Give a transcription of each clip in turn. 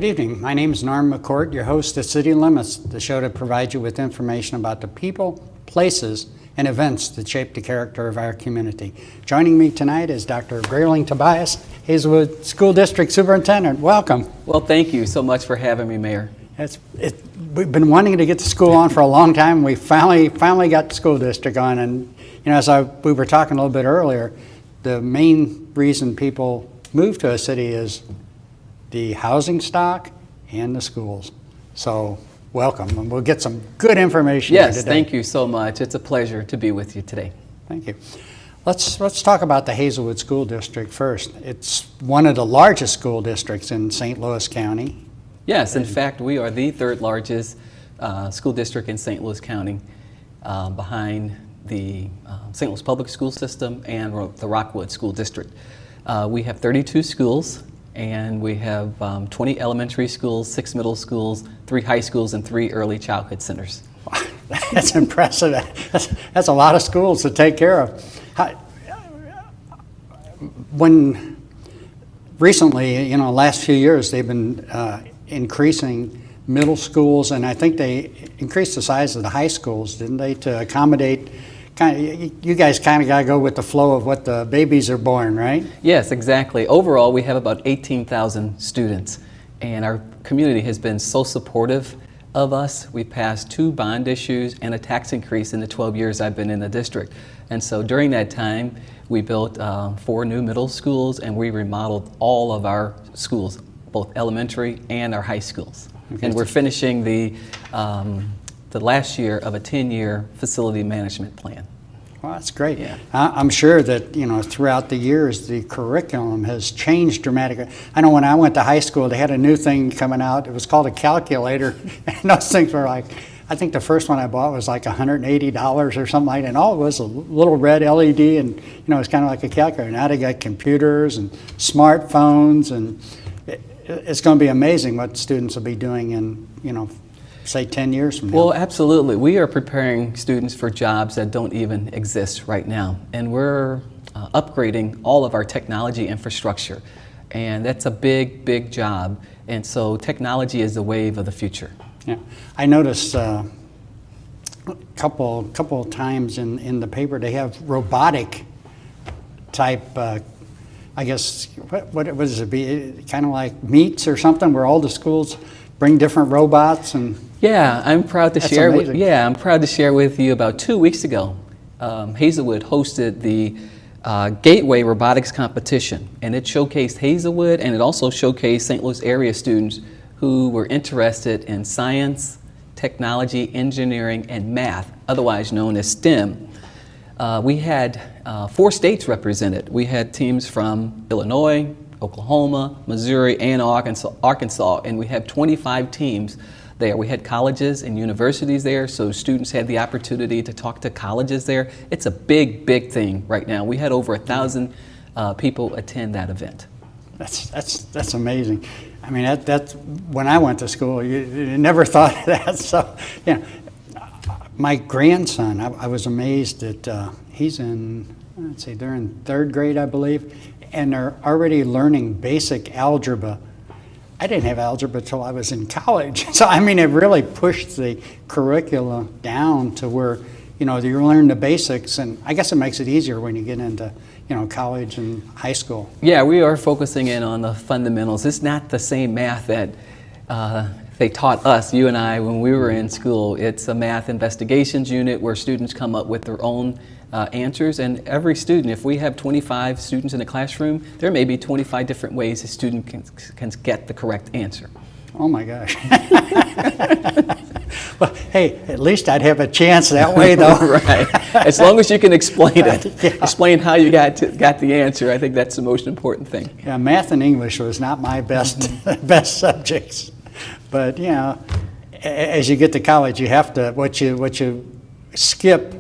Good evening. My name is Norm McCourt, your host at City Limits, the show that provides you with information about the people, places, and events that shape the character of our community. Joining me tonight is Dr. Grayling Tobias, Hazelwood School District Superintendent. Welcome. Well, thank you so much for having me, Mayor. We've been wanting to get the school on for a long time. We finally got the school district on, and as we were talking a little bit earlier, the main reason people move to a city is the housing stock and the schools. So welcome, and we'll get some good information here today. Yes, thank you so much. It's a pleasure to be with you today. Thank you. Let's talk about the Hazelwood School District first. It's one of the largest school districts in St. Louis County. Yes, in fact, we are the third largest school district in St. Louis County, behind the St. Louis Public School System and the Rockwood School District. We have 32 schools, and we have 20 elementary schools, 6 middle schools, 3 high schools, and 3 early childhood centers. That's impressive. That's a lot of schools to take care of. When recently, last few years, they've been increasing middle schools, and I think they increased the size of the high schools, didn't they, to accommodate you guys kind of got to go with the flow of what the babies are born, right? Yes, exactly. Overall, we have about 18,000 students, and our community has been so supportive of us. We passed 2 bond issues and a tax increase in the 12 years I've been in the district. And so during that time, we built 4 new middle schools, and we remodeled all of our schools, both elementary and our high schools. Okay. And we're finishing the last year of a 10-year facility management plan. Well, that's great. Yeah. I'm sure that, throughout the years, the curriculum has changed dramatically. I know when I went to high school, they had a new thing coming out. It was called a calculator, and those things were like, I think the first one I bought was like $180 or something like that, and all it was a little red LED, and, it was kind of like a calculator. Now they got computers and smartphones, and it's going to be amazing what students will be doing in, say 10 years from now. Well, absolutely. We are preparing students for jobs that don't even exist right now. And we're upgrading all of our technology infrastructure. And that's a big, big job. And so technology is the wave of the future. Yeah. I noticed a couple of times in the paper they have robotic type, I guess, what does it be? Kind of like meets or something where all the schools bring different robots and. Yeah, I'm proud to share. I'm proud to share with you. About 2 weeks ago, Hazelwood hosted the Gateway Robotics Competition, and it showcased Hazelwood, and it also showcased St. Louis area students who were interested in science, technology, engineering, and math, otherwise known as STEM. We had 4 states represented. We had teams from Illinois, Oklahoma, Missouri, and Arkansas, and we have 25 teams there. We had colleges and universities there, so students had the opportunity to talk to colleges there. It's a big, big thing right now. We had over 1,000 people attend that event. That's amazing. I mean, that's when I went to school, you never thought of that. So, my grandson, I was amazed that he's in, they're in 3rd grade, I believe, and they're already learning basic algebra. I didn't have algebra until I was in college. So, I mean, it really pushed the curriculum down to where, you learn the basics, and I guess it makes it easier when you get into, college and high school. Yeah, we are focusing in on the fundamentals. It's not the same math that they taught us, you and I, when we were in school. It's a math investigations unit where students come up with their own answers, and every student, if we have 25 students in a classroom, there may be 25 different ways a student can get the correct answer. Oh my gosh. Well, hey, at least I'd have a chance that way, though. Right. As long as you can explain it, Yeah. Explain how you got the answer. I think that's the most important thing. Yeah, math and English was not my best subjects, but as you get to college, you have to what you skip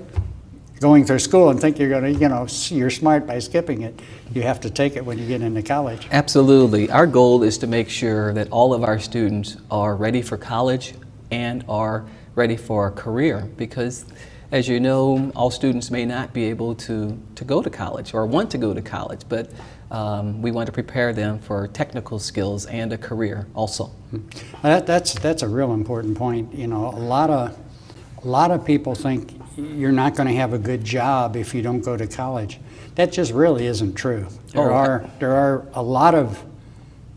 going through school and think you're going to, you're smart by skipping it. You have to take it when you get into college. Absolutely. Our goal is to make sure that all of our students are ready for college and are ready for a career, because As you know, all students may not be able to go to college or want to go to college, but we want to prepare them for technical skills and a career also. That's a real important point. You know, a lot of people think you're not going to have a good job if you don't go to college. That just really isn't true. There are a lot of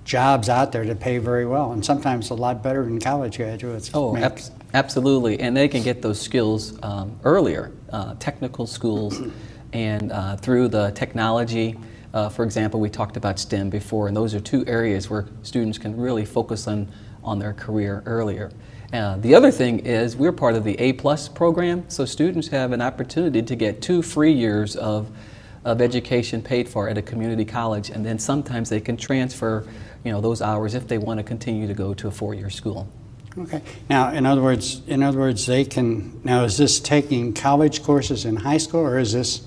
jobs out there that pay very well, and sometimes a lot better than college graduates. Absolutely, and they can get those skills earlier, technical schools, and through the technology. For example, we talked about STEM before, and those are two areas where students can really focus on their career earlier. The other thing is we're part of the A+ program, so students have an opportunity to get 2 free years of education paid for at a community college, and then sometimes they can transfer, you know, those hours if they want to continue to go to a 4-year school. Okay. Now, in other words, they can. Now, is this taking college courses in high school, or is this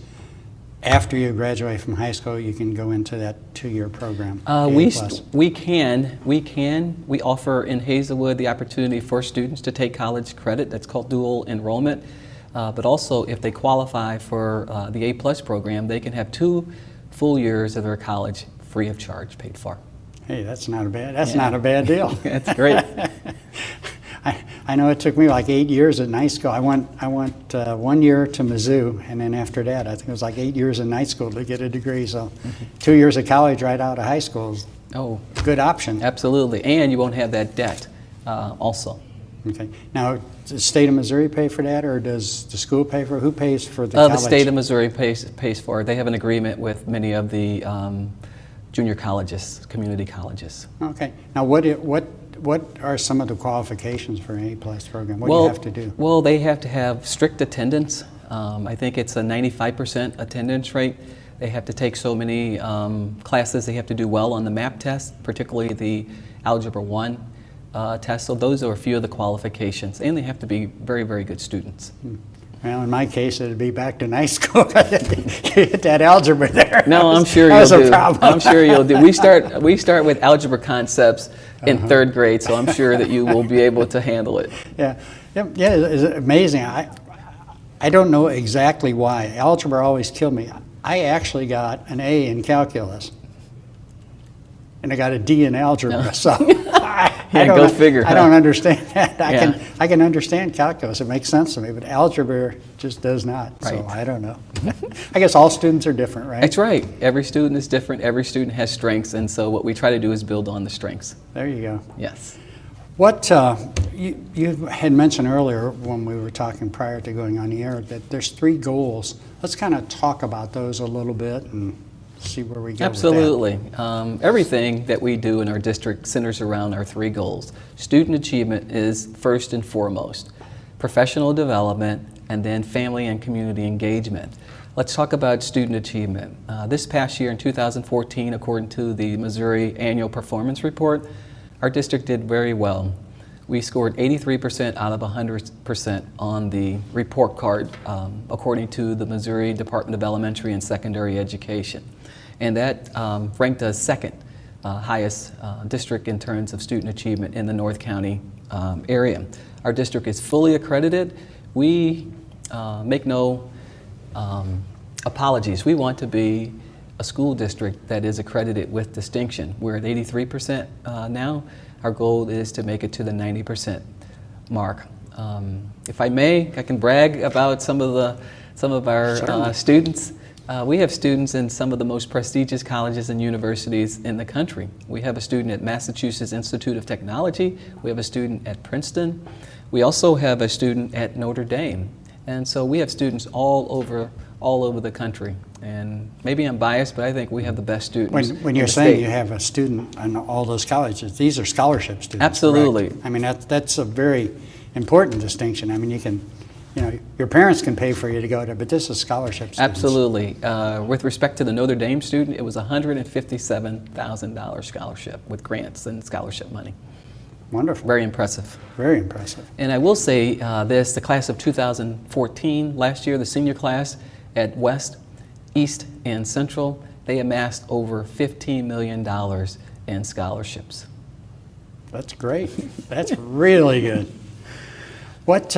after you graduate from high school, you can go into that 2-year program? We can. We offer in Hazelwood the opportunity for students to take college credit. That's called dual enrollment. But also, if they qualify for the A+ program, they can have 2 full years of their college free of charge, paid for. Hey, that's not a bad deal. That's great. I know it took me like 8 years at night school. I went 1 year to Mizzou, and then after that, I think it was like 8 years in night school to get a degree. So 2 years of college right out of high school is a good option. Absolutely, and you won't have that debt also. Okay. Now, does the state of Missouri pay for that, or does the school pay for it? Who pays for the college? The state of Missouri pays for it. They have an agreement with many of the junior colleges, community colleges. Okay. Now, what are some of the qualifications for an A+ program? What do you have to do? Well, they have to have strict attendance. I think it's a 95% attendance rate. They have to take so many classes. They have to do well on the MAP test, particularly the Algebra 1 test. So those are a few of the qualifications. And they have to be very, very good students. Well, in my case, it'd be back to night school. You hit that algebra there. No, I'm sure you'll do. I'm sure you'll do. We start with algebra concepts in 3rd grade, so I'm sure that you will be able to handle it. Yeah. It's amazing. I don't know exactly why. Algebra always killed me. I actually got an A in calculus, and I got a D in algebra. No. So go figure. I don't understand that. I can understand calculus. It makes sense to me, but algebra just does not. Right. So I don't know. I guess all students are different, right? That's right. Every student is different. Every student has strengths, and so what we try to do is build on the strengths. There you go. Yes. What you had mentioned earlier when we were talking prior to going on the air that there's 3 goals. Let's kind of talk about those a little bit and see where we go. Absolutely. With that. Everything that we do in our district centers around our 3 goals. Student achievement is first and foremost. Professional development, and then family and community engagement. Let's talk about student achievement. This past year in 2014, according to the Missouri Annual Performance Report, our district did very well. We scored 83% out of 100% on the report card, according to the Missouri Department of Elementary and Secondary Education. And that ranked us 2nd highest district in terms of student achievement in the North County area. Our district is fully accredited. We make no apologies. We want to be a school district that is accredited with distinction. We're at 83% now. Our goal is to make it to the 90% mark. If I may, I can brag about some of our students. We have students in some of the most prestigious colleges and universities in the country. We have a student at Massachusetts Institute of Technology. We have a student at Princeton. We also have a student at Notre Dame. And so we have students all over the country. And maybe I'm biased, but I think we have the best students. When you're saying you have a student in all those colleges, these are scholarship students. Absolutely. Correct? I mean, that's a very important distinction. I mean, your parents can pay for you to go there, but this is scholarship students. Absolutely. With respect to the Notre Dame student, it was a $157,000 scholarship with grants and scholarship money. Wonderful. Very impressive. Very impressive. And I will say this, the class of 2014, last year, the senior class at West, East, and Central, they amassed over $15 million in scholarships. That's great. That's really good. What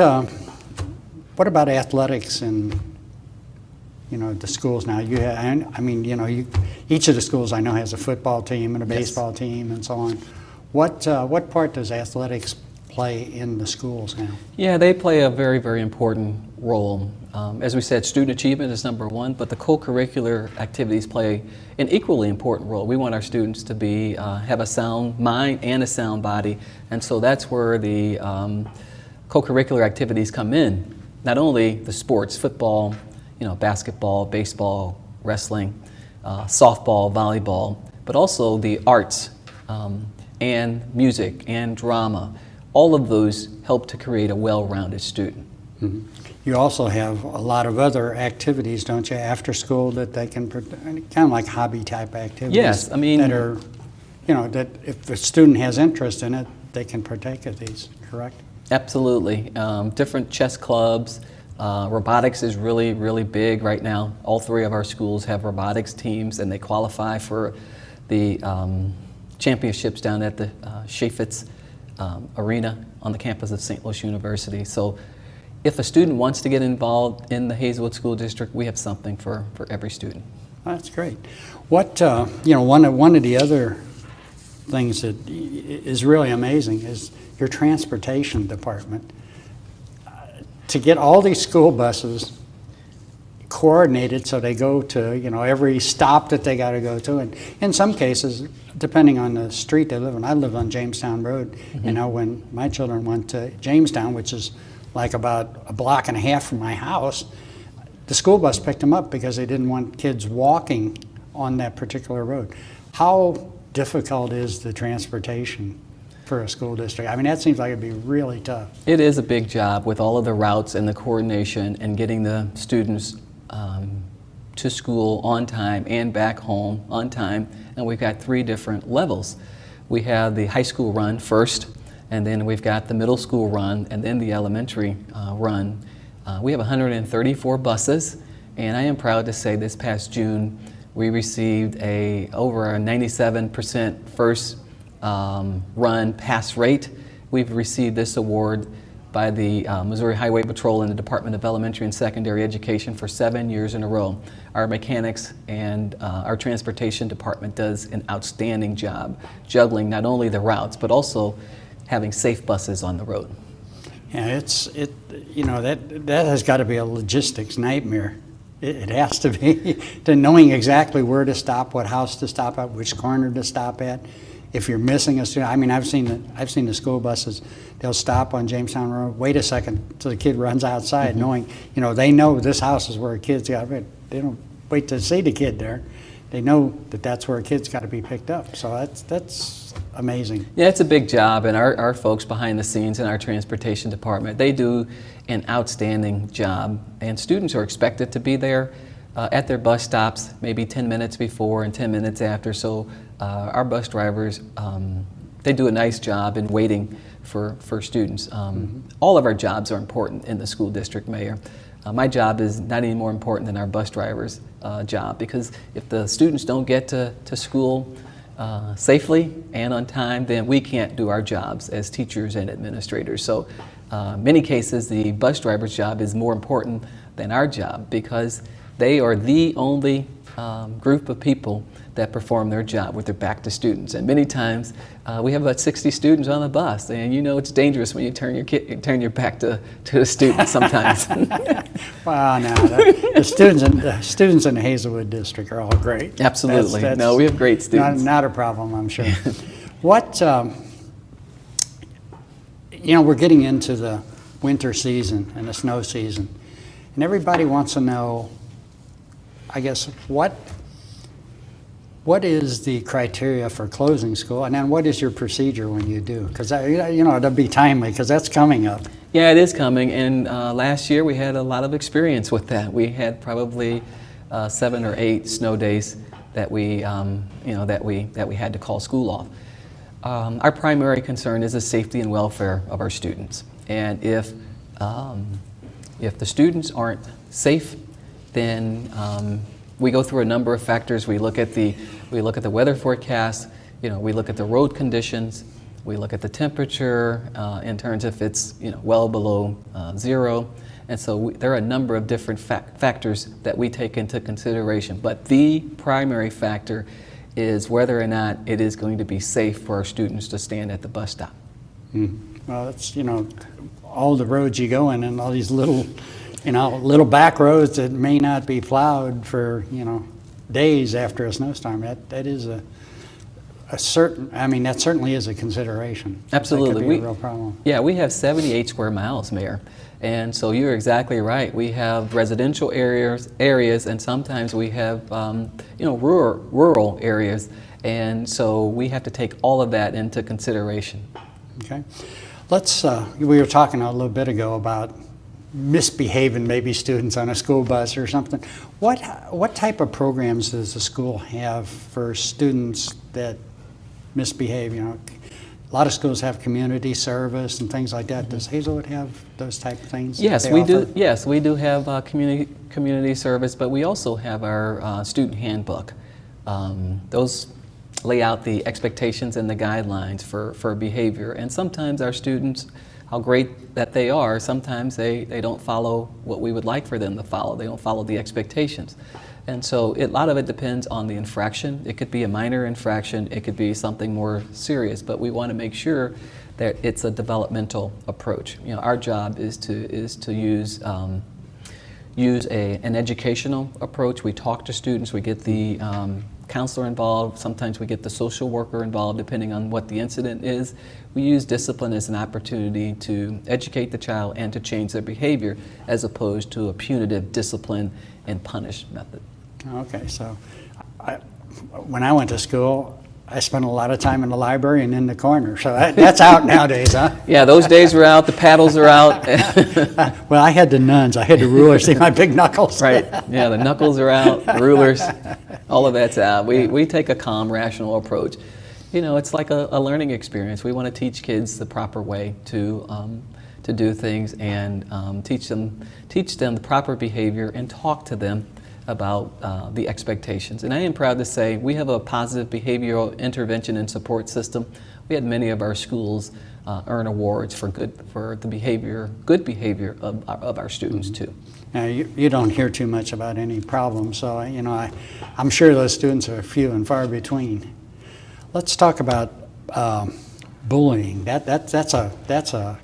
What about athletics and, the schools now? Each of the schools I know has a football team and a baseball team and so on. What part does athletics play in the schools now? Yeah, they play a very, very important role. As we said, student achievement is number one, but the co-curricular activities play an equally important role. We want our students to have a sound mind and a sound body, and so that's where the co-curricular activities come in. Not only the sports, football, basketball, baseball, wrestling, softball, volleyball, but also the arts and music and drama. All of those help to create a well-rounded student. Mm-hmm. You also have a lot of other activities, don't you, after school that they can, kind of like hobby-type activities? Yes, I mean, that are, that if the student has interest in it, they can partake of these, correct? Absolutely. Different chess clubs. Robotics is really, really big right now. All three of our schools have robotics teams, and they qualify for the championships down at the Chaffetz Arena on the campus of St. Louis University. So if a student wants to get involved in the Hazelwood School District, we have something for every student. That's great. What, one of the other things that is really amazing is your transportation department. To get all these school buses coordinated so they go to, every stop that they got to go to. And in some cases, depending on the street they live on, I live on Jamestown Road. Mm-hmm. When my children went to Jamestown, which is like about a block and a half from my house, the school bus picked them up because they didn't want kids walking on that particular road. How difficult is the transportation for a school district? I mean, that seems like it'd be really tough. It is a big job with all of the routes and the coordination and getting the students to school on time and back home on time. And we've got three different levels. We have the high school run first, and then we've got the middle school run, and then the elementary run. We have 134 buses, and I am proud to say this past June we received over a 97% first run pass rate. We've received this award by the Missouri Highway Patrol and the Department of Elementary and Secondary Education for 7 years in a row. Our mechanics and our transportation department does an outstanding job juggling not only the routes but also having safe buses on the road. Yeah, that has got to be a logistics nightmare. It has to be, to knowing exactly where to stop, what house to stop at, which corner to stop at. If you're missing a student, I mean, I've seen the school buses. They'll stop on Jamestown Road. Wait a second till the kid runs outside, knowing they know this house is where a kid's got. They don't wait to see the kid there. They know that that's where a kid's got to be picked up. So that's amazing. Yeah, it's a big job, and our folks behind the scenes in our transportation department, they do an outstanding job. And students are expected to be there at their bus stops maybe 10 minutes before and 10 minutes after. So our bus drivers, they do a nice job in waiting for students. All of our jobs are important in the school district, Mayor. My job is not any more important than our bus driver's job, because if the students don't get to school safely and on time, then we can't do our jobs as teachers and administrators. So many cases the bus driver's job is more important than our job, because they are the only group of people that perform their job with their back to students. And many times we have about 60 students on the bus, and it's dangerous when you turn your back to a student sometimes. Wow, now the students in the Hazelwood district are all great. Absolutely. No, we have great students. Not a problem, I'm sure. What we're getting into the winter season and the snow season, and everybody wants to know, I guess, what is the criteria for closing school, and then what is your procedure when you do? Because it'll be timely, because that's coming up. Yeah, it is coming, and last year we had a lot of experience with that. We had probably 7 or 8 snow days that we had to call school off. Our primary concern is the safety and welfare of our students, and if the students aren't safe, then we go through a number of factors. We look at the weather forecast. We look at the road conditions. We look at the temperature in terms of if it's well below 0, And so there are a number of different factors that we take into consideration. But the primary factor is whether or not it is going to be safe for our students to stand at the bus stop. Well, it's, all the roads you go in and all these little, little back roads that may not be plowed for, days after a snowstorm. That is that certainly is a consideration. Absolutely. That could be a real problem. Yeah, we have 78 square miles, Mayor. And so you're exactly right. We have residential areas, and sometimes we have, rural areas. And so we have to take all of that into consideration. Okay. We were talking a little bit ago about misbehaving maybe students on a school bus or something. What type of programs does the school have for students that misbehave? A lot of schools have community service and things like that. Does Hazelwood have those type of things? Yes, we do. Yes, we do have community service, but we also have our student handbook. Those lay out the expectations and the guidelines for behavior. And sometimes our students, how great that they are, sometimes they don't follow what we would like for them to follow. They don't follow the expectations. And so a lot of it depends on the infraction. It could be a minor infraction, it could be something more serious, but we want to make sure that it's a developmental approach. Our job is to use an educational approach. We talk to students, we get the counselor involved, sometimes we get the social worker involved depending on what the incident is. We use discipline as an opportunity to educate the child and to change their behavior as opposed to a punitive discipline and punish method. Okay, so when I went to school, I spent a lot of time in the library and in the corner, so that's out nowadays, huh? Yeah, those days are out, the paddles are out. Well, I had the nuns, I had the rulers, see my big knuckles. Right, yeah, the knuckles are out, the rulers, all of that's out. We take a calm, rational approach. It's like a learning experience. We want to teach kids the proper way to do things and teach them the proper behavior and talk to them about the expectations. And I am proud to say we have a positive behavioral intervention and support system. We had many of our schools earn awards for good behavior of our students too. Now, you don't hear too much about any problems, so I'm sure those students are few and far between. Let's talk about bullying. That's a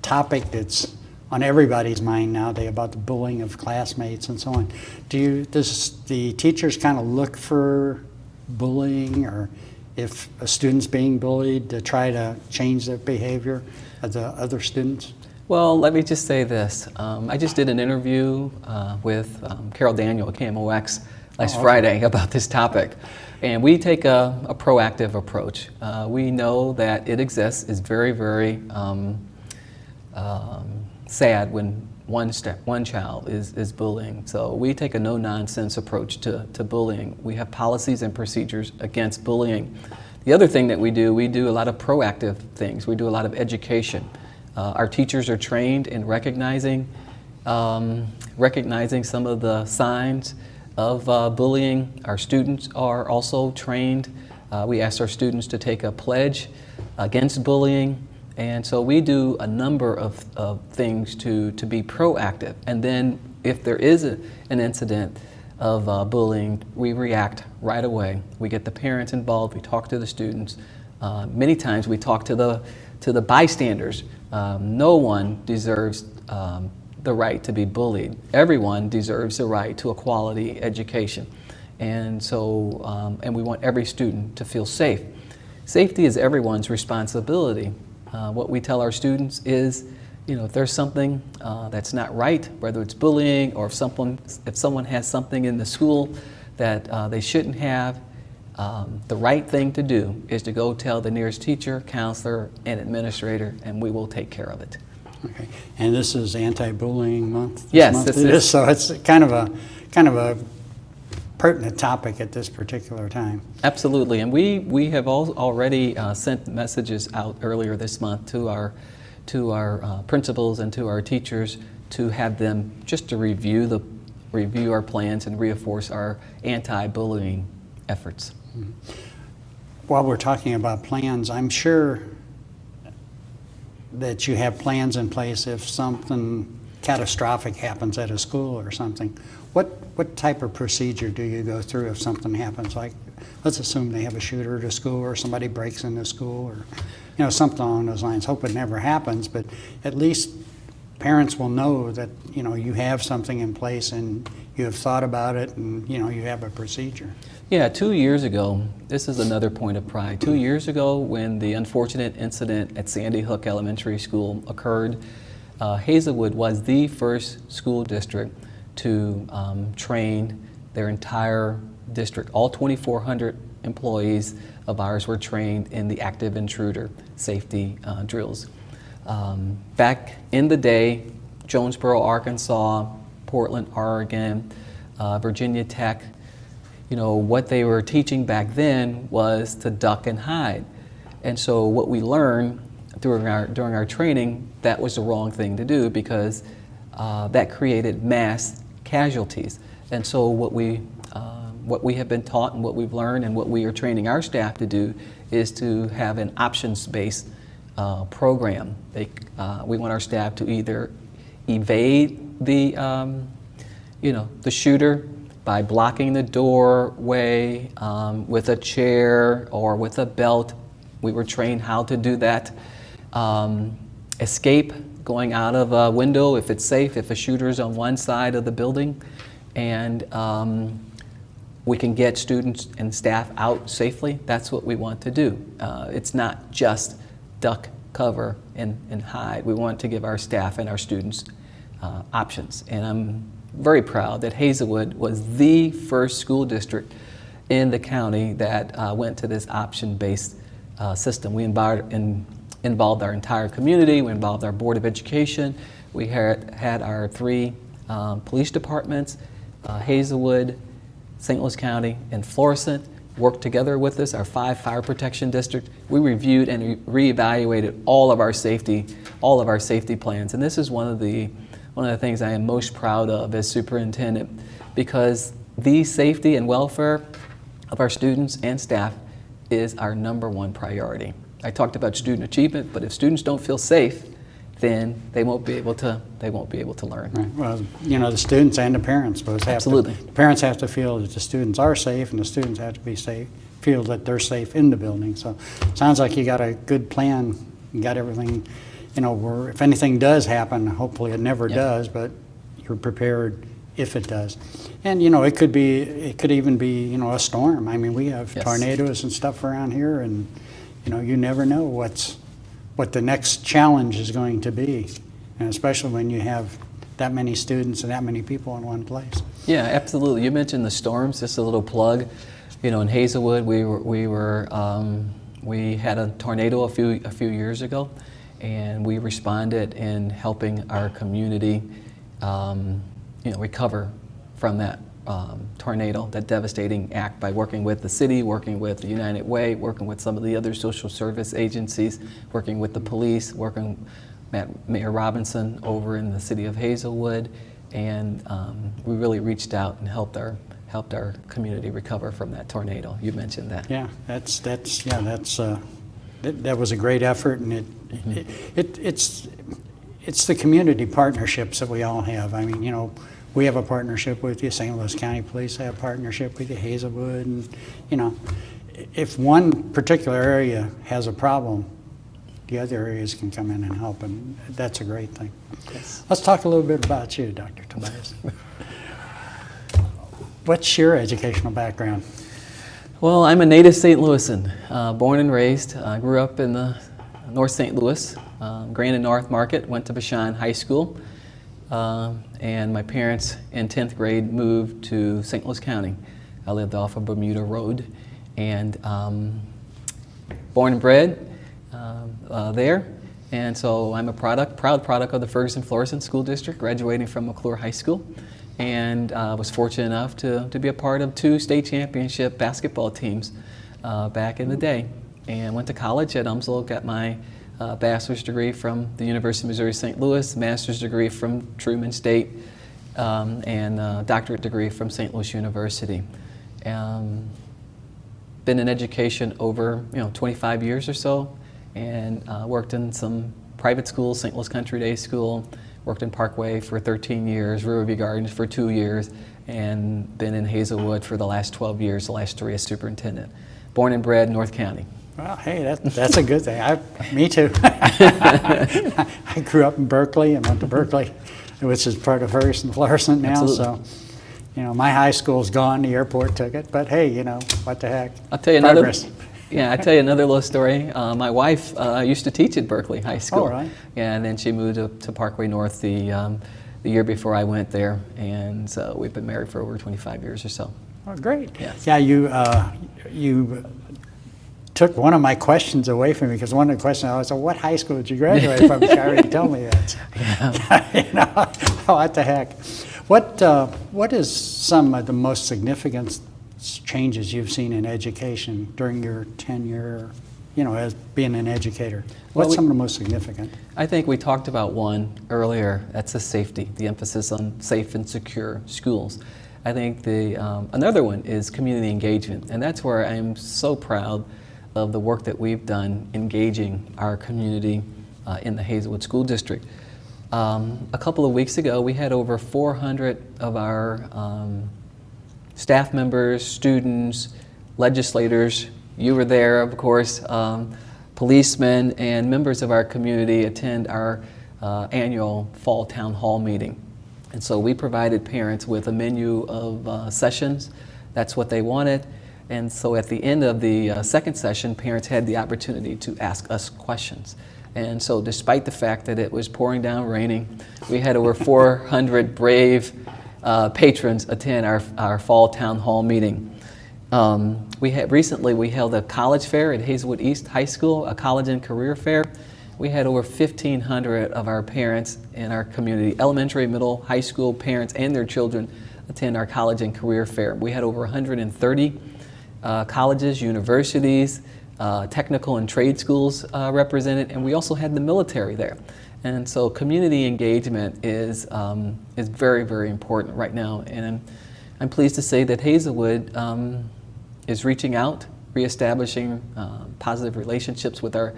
topic that's on everybody's mind nowadays, about the bullying of classmates and so on. Does the teachers kind of look for bullying, or if a student's being bullied, to try to change their behavior of the other students? Well, let me just say this. I just did an interview with Carol Daniel at KMOX last Friday about this topic. And we take a proactive approach. We know that it exists. It's very, very sad when one child is bullying. So we take a no-nonsense approach to bullying. We have policies and procedures against bullying. The other thing that we do a lot of proactive things. We do a lot of education. Our teachers are trained in recognizing some of the signs of bullying. Our students are also trained. We ask our students to take a pledge against bullying. And so we do a number of things to be proactive. And then if there is an incident of bullying, we react right away. We get the parents involved, we talk to the students. Many times we talk to the bystanders. No one deserves the right to be bullied. Everyone deserves the right to a quality education. And so, and we want every student to feel safe. Safety is everyone's responsibility. What we tell our students is, if there's something that's not right, whether it's bullying or if someone has something in the school that they shouldn't have, the right thing to do is to go tell the nearest teacher, counselor, and administrator, and we will take care of it. Okay, and this is Anti-Bullying Month. Yes, it is. So it's kind of a pertinent topic at this particular time. Absolutely, and we have already sent messages out earlier this month to our principals and to our teachers to have them just to review our plans and reinforce our anti-bullying efforts. While we're talking about plans, I'm sure that you have plans in place if something catastrophic happens at a school or something. What type of procedure do you go through if something happens? Like, let's assume they have a shooter at a school, or somebody breaks into school, or something along those lines. Hope it never happens, but at least parents will know that you have something in place and you have thought about it, and you have a procedure. Yeah, 2 years ago, this is another point of pride. 2 years ago, when the unfortunate incident at Sandy Hook Elementary School occurred, Hazelwood was the first school district to train their entire district. All 2,400 employees of ours were trained in the active intruder safety drills. Back in the day, Jonesboro, Arkansas, Portland, Oregon, Virginia Tech, what they were teaching back then was to duck and hide. And so what we learned during our training, that was the wrong thing to do, because that created mass casualties. And so what we have been taught and what we've learned and what we are training our staff to do is to have an options-based program. We want our staff to either evade the shooter by blocking the doorway with a chair or with a belt. We were trained how to do that. Escape, going out of a window if it's safe, if a shooter is on one side of the building, and we can get students and staff out safely. That's what we want to do. It's not just duck, cover, and hide. We want to give our staff and our students options. And I'm very proud that Hazelwood was the first school district in the county that went to this option-based system. We involved our entire community. We involved our Board of Education. We had our 3 police departments, Hazelwood, St. Louis County, and Florissant, worked together with us, our 5 fire protection districts. We reviewed and reevaluated all of our safety plans. And this is one of the things I am most proud of as superintendent, because the safety and welfare of our students and staff is our #1 priority. I talked about student achievement, but if students don't feel safe, then they won't be able to learn. Right. Well, the students and the parents both have Absolutely. The parents have to feel that the students are safe, and the students have to be safe, feel that they're safe in the building. So it sounds like you got a good plan. You got everything, where if anything does happen, hopefully it never does, but you're prepared if it does. And it could even be a storm. I mean, we have tornadoes and stuff around here, and you never know what the next challenge is going to be, and especially when you have that many students and that many people in one place. Yeah, absolutely. You mentioned the storms. Just a little plug. In Hazelwood, we had a tornado a few years ago, and we responded in helping our community, recover from that tornado, that devastating act, by working with the city, working with the United Way, working with some of the other social service agencies, working with the police, working with Mayor Robinson over in the city of Hazelwood, and we really reached out and helped our community recover from that tornado. You mentioned that. Yeah, that was a great effort, and it's the community partnerships that we all have. I mean, we have a partnership with you, St. Louis County Police have a partnership with you, Hazelwood, and if one particular area has a problem, the other areas can come in and help, and that's a great thing. Yes. Let's talk a little bit about you, Dr. Tobias. What's your educational background? Well, I'm a native St. Louisan, born and raised. I grew up in the North St. Louis, Grand and North Market, went to Bashan High School, and my parents in 10th grade moved to St. Louis County. I lived off of Bermuda Road, and born and bred there. And so I'm a proud product of the Ferguson-Florissant School District, graduating from McClure High School, and was fortunate enough to be a part of 2 state championship basketball teams back in the day. And went to college at Umslow, got my bachelor's degree from the University of Missouri St. Louis, master's degree from Truman State, and a doctorate degree from St. Louis University. Been in education over 25 years or so, and worked in some private schools, St. Louis Country Day School, worked in Parkway for 13 years, Riverview Gardens for 2 years, and been in Hazelwood for the last 12 years, the last 3 as superintendent. Born and bred North County. Well, hey, that's a good thing. Me too. I grew up in Berkeley and went to Berkeley, which is part of Florissant now. Absolutely. So, my high school's gone. The airport took it. But hey, what the heck? I'll tell you Progress. I'll tell you another little story. My wife used to teach at Berkeley High School. Oh, right. Yeah, and then she moved to Parkway North the year before I went there, and so we've been married for over 25 years or so. Oh, great. Yes. Yeah, you took one of my questions away from me, because one of the questions I was, so what high school did you graduate from? She already told me that. Yeah. What the heck? What is some of the most significant changes you've seen in education during your tenure, as being an educator? What's some of the most significant? I think we talked about one earlier. That's the safety, the emphasis on safe and secure schools. I think another one is community engagement, and that's where I'm so proud of the work that we've done engaging our community in the Hazelwood School District. A couple of weeks ago, we had over 400 of our staff members, students, legislators, you were there, of course, policemen, and members of our community attend our annual fall town hall meeting. And so we provided parents with a menu of sessions. That's what they wanted. And so at the end of the second session, parents had the opportunity to ask us questions. And so despite the fact that it was pouring down raining, we had over 400 brave patrons attend our fall town hall meeting. Recently we held a college fair at Hazelwood East High School, a college and career fair. We had over 1,500 of our parents in our community, elementary, middle, high school parents and their children attend our college and career fair. We had over 130 colleges, universities, technical and trade schools represented, and we also had the military there. And so community engagement is very, very important right now. And I'm pleased to say that Hazelwood is reaching out, reestablishing positive relationships with our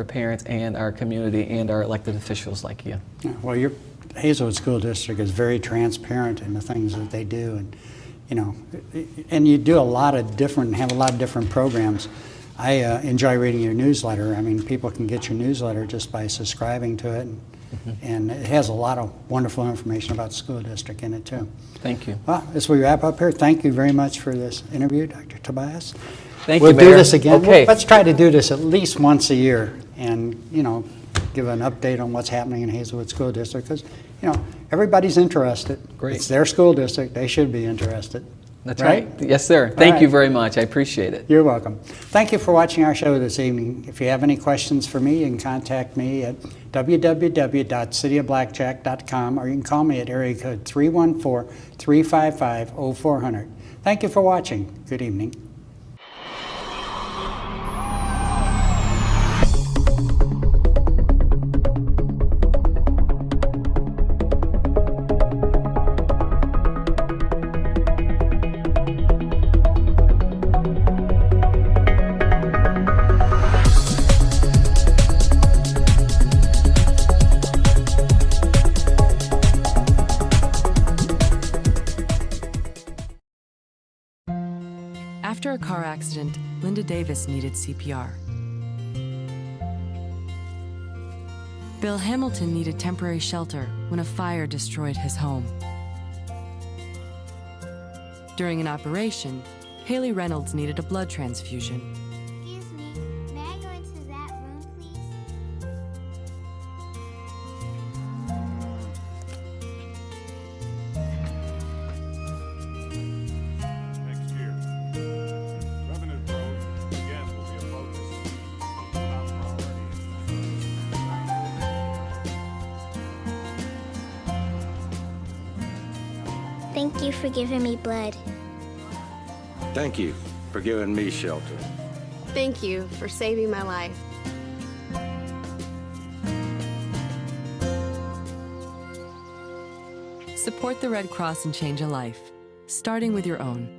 parents and our community and our elected officials like you. Yeah, well, your Hazelwood School District is very transparent in the things that they do, and and you do have a lot of different programs. I enjoy reading your newsletter. I mean, people can get your newsletter just by subscribing to it, and it has a lot of wonderful information about the school district in it too. Thank you. Well, as we wrap up here, thank you very much for this interview, Dr. Tobias. Thank we'll you, Mayor. do this again. Okay. Let's try to do this at least once a year, and give an update on what's happening in Hazelwood School District, because everybody's interested. Great. It's their school district; they should be interested. That's right. Yes, sir. Thank right. you very much. I appreciate it. You're welcome. Thank you for watching our show this evening. If you have any questions for me, you can contact me at www.cityofblackjack.com, or you can call me at area code 314-355-0400. Thank you for watching. Good evening. After a car accident, Linda Davis needed CPR. Bill Hamilton needed temporary shelter when a fire destroyed his home. During an operation, Haley Reynolds needed a blood transfusion. Excuse me, may I go into that room, please? Next year, revenue growth again will be a focus. Top priority. Thank you for giving me blood. Thank you for giving me shelter. Thank you for saving my life. Support the Red Cross and change a life, starting with your own.